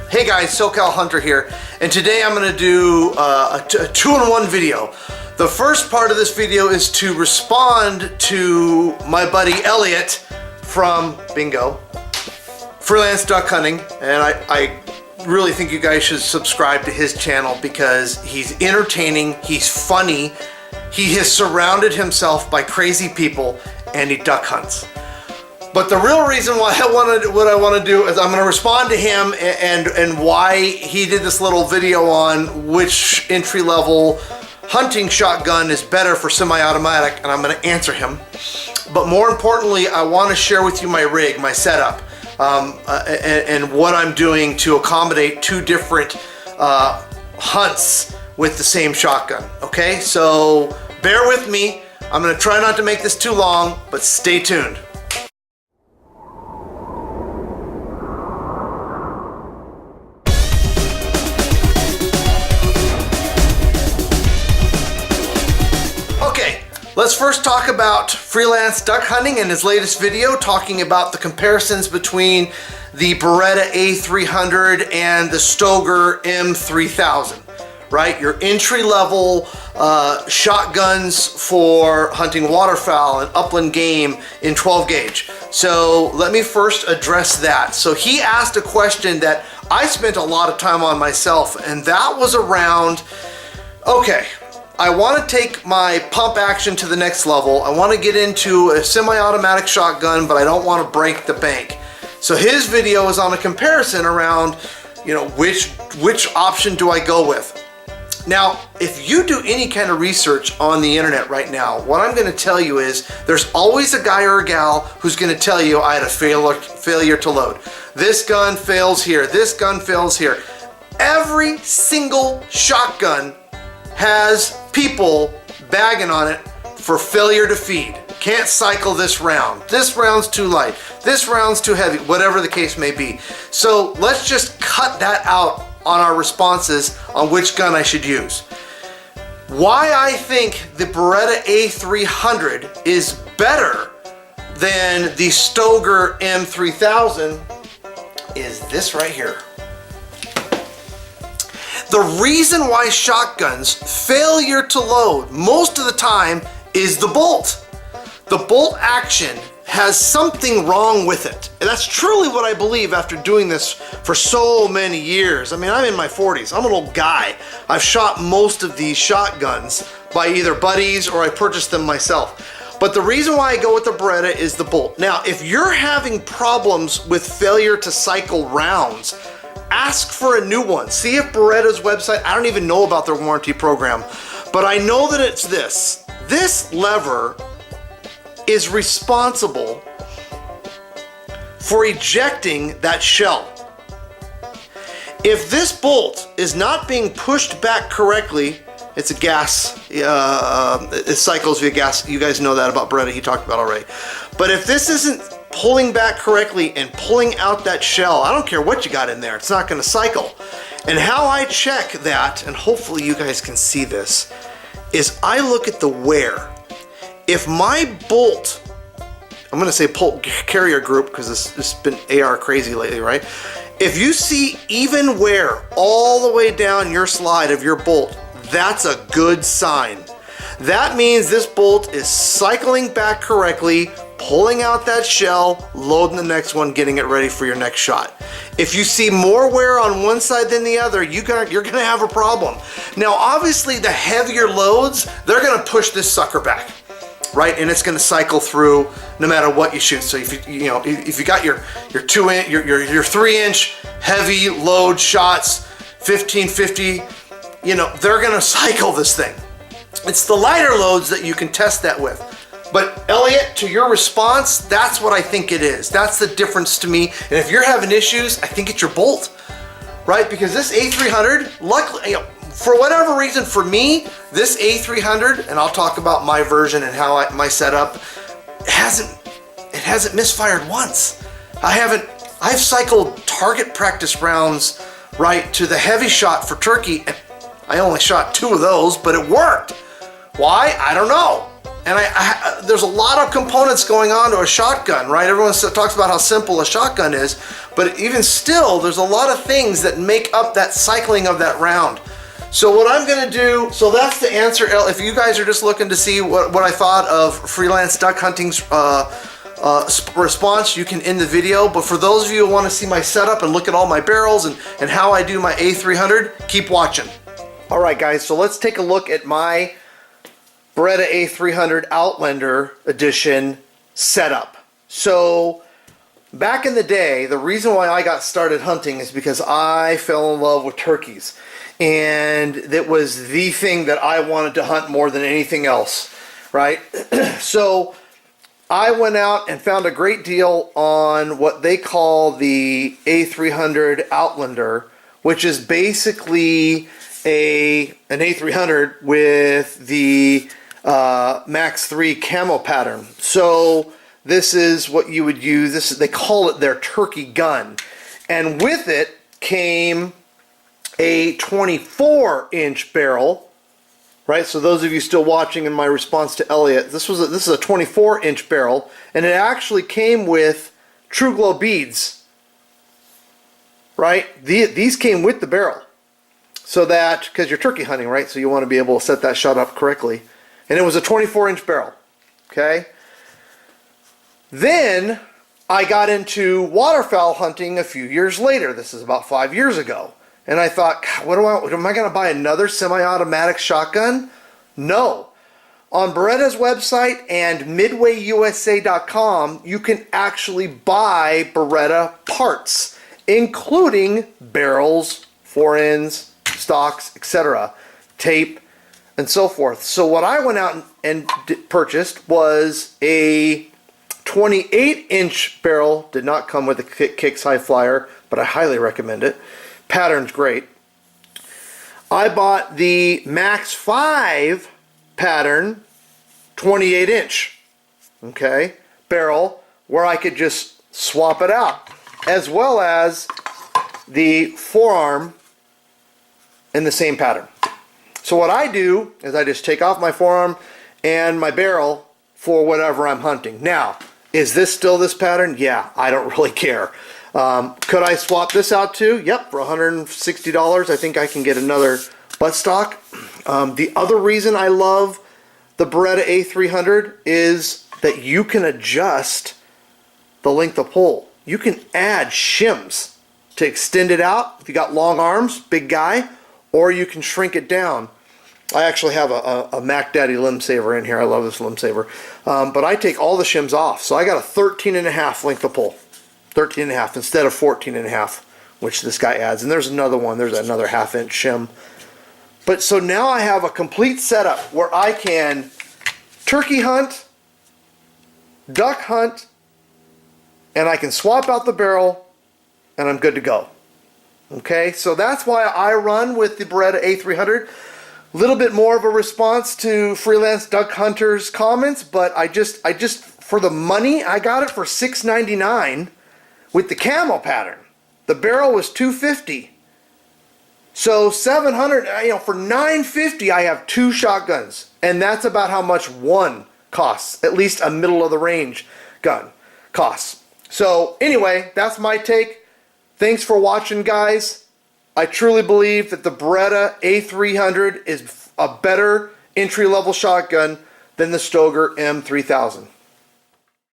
Hey guys, SoCal Hunter here, and today I'm going to do a two-in-one video. The first part of this video is to respond to my buddy Elliot from Bingo, Freelance Duck Hunting, and I really think you guys should subscribe to his channel because he's entertaining, he's funny, he has surrounded himself by crazy people, and he duck hunts. But the real reason why what I want to do is I'm going to respond to him and why he did this little video on which entry-level hunting shotgun is better for semi-automatic, and I'm going to answer him. But more importantly, I want to share with you my rig, my setup, and what I'm doing to accommodate two different hunts with the same shotgun. Okay, so bear with me. I'm going to try not to make this too long, but stay tuned. Let's first talk about Freelance Duck Hunting and his latest video talking about the comparisons between the Beretta a300 and the Stoeger M3000, right? Your entry-level shotguns for hunting waterfowl and upland game in 12 gauge. So let me first address that. So he asked a question that I spent a lot of time on myself, and that was around, okay, I want to take my pump action to the next level. I want to get into a semi-automatic shotgun, but I don't want to break the bank. So his video is on a comparison around, you know, which option do I go with? Now, if you do any kind of research on the internet right now, what I'm going to tell you is there's always a guy or a gal who's going to tell you I had a failure to load. This gun fails here. This gun fails here. Every single shotgun has people bagging on it for failure to feed. Can't cycle this round. This round's too light. This round's too heavy, whatever the case may be. So let's just cut that out on our responses on which gun I should use. Why I think the Beretta a300 is better than the Stoeger M3000 is this right here. The reason why shotguns failure to load most of the time is the bolt. The bolt action has something wrong with it. And that's truly what I believe after doing this for so many years. I mean, I'm in my 40s. I'm an old guy. I've shot most of these shotguns by either buddies or I purchased them myself. But the reason why I go with the Beretta is the bolt. Now, if you're having problems with failure to cycle rounds, ask for a new one. See if Beretta's website, I don't even know about their warranty program, but I know that it's this. This lever is responsible for ejecting that shell. If this bolt is not being pushed back correctly, it's a gas, it cycles via gas. You guys know that about Beretta, he talked about already. But if this isn't pulling back correctly and pulling out that shell, I don't care what you got in there, it's not going to cycle. And how I check that, and hopefully you guys can see this, is I look at the wear. If my bolt, I'm going to say bolt carrier group because this has been AR crazy lately, right? If you see even wear all the way down your slide of your bolt, that's a good sign. That means this bolt is cycling back correctly, pulling out that shell, loading the next one, getting it ready for your next shot. If you see more wear on one side than the other, you're gonna have a problem. Now, obviously the heavier loads, they're gonna push this sucker back, right? And it's gonna cycle through no matter what you shoot. So if you got your 3-inch heavy load shots, 1550, you know, they're gonna cycle this thing. It's the lighter loads that you can test that with. But Elliot, to your response, that's what I think it is. That's the difference to me. And if you're having issues, I think it's your bolt, right? Because this a300, luckily, you know, for whatever reason, for me, this a300, and I'll talk about my version and how my setup, it hasn't misfired once. I've cycled target practice rounds, right, to the heavy shot for turkey, and I only shot 2 of those, but it worked. Why? I don't know. And there's a lot of components going on to a shotgun, right? Everyone talks about how simple a shotgun is, but even still, there's a lot of things that make up that cycling of that round. So what I'm gonna do, so that's the answer. If you guys are just looking to see what I thought of freelance duck hunting's response, you can end the video. But for those of you who want to see my setup and look at all my barrels and how I do my A300, keep watching. All right, guys, so let's take a look at my Beretta A300 Outlander Edition setup. So back in the day, the reason why I got started hunting is because I fell in love with turkeys. And it was the thing that I wanted to hunt more than anything else, right? So I went out and found a great deal on what they call the A300 Outlander, which is basically an A300 with the Max 3 camo pattern. So this is what you would use. They call it their turkey gun. And with it came a 24-inch barrel, right? So those of you still watching in my response to Elliot, this is a 24-inch barrel, and it actually came with True Glow beads, right? These came with the barrel, so that, because you're turkey hunting, right? So you want to be able to set that shot up correctly. And it was a 24-inch barrel, okay? Then I got into waterfowl hunting a few years later. This is about 5 years ago. And I thought, am I going to buy another semi-automatic shotgun? No. On Beretta's website and MidwayUSA.com, you can actually buy Beretta parts, including barrels, fore-ends, stocks, etc., tape, and so forth. So what I went out and purchased was a 28-inch barrel. Did not come with a Kicks High Flyer, but I highly recommend it. Pattern's great. I bought the Max 5 pattern 28-inch, okay, barrel, where I could just swap it out, as well as the forearm in the same pattern. So what I do is I just take off my forearm and my barrel for whatever I'm hunting. Now, is this still this pattern? Yeah, I don't really care. Could I swap this out too? Yep, for $160, I think I can get another buttstock. The other reason I love the Beretta A300 is that you can adjust the length of pole. You can add shims to extend it out if you got long arms, big guy, or you can shrink it down. I actually have a Mac Daddy limb saver in here. I love this limb saver. But I take all the shims off. So I got a 13.5 length of pole. 13.5 instead of 14.5, which this guy adds. And there's another one. There's another half-inch shim. But so now I have a complete setup where I can turkey hunt, duck hunt, and I can swap out the barrel, and I'm good to go. Okay, so that's why I run with the Beretta A300. A little bit more of a response to Freelance Duck Hunter's comments, but I just for the money, I got it for $6.99 with the camo pattern. The barrel was $250. So $700, for $950 I have two shotguns, and that's about how much one costs, at least a middle of the range gun costs. So anyway, that's my take. Thanks for watching, guys. I truly believe that the Beretta A300 is a better entry-level shotgun than the Stoeger M3000.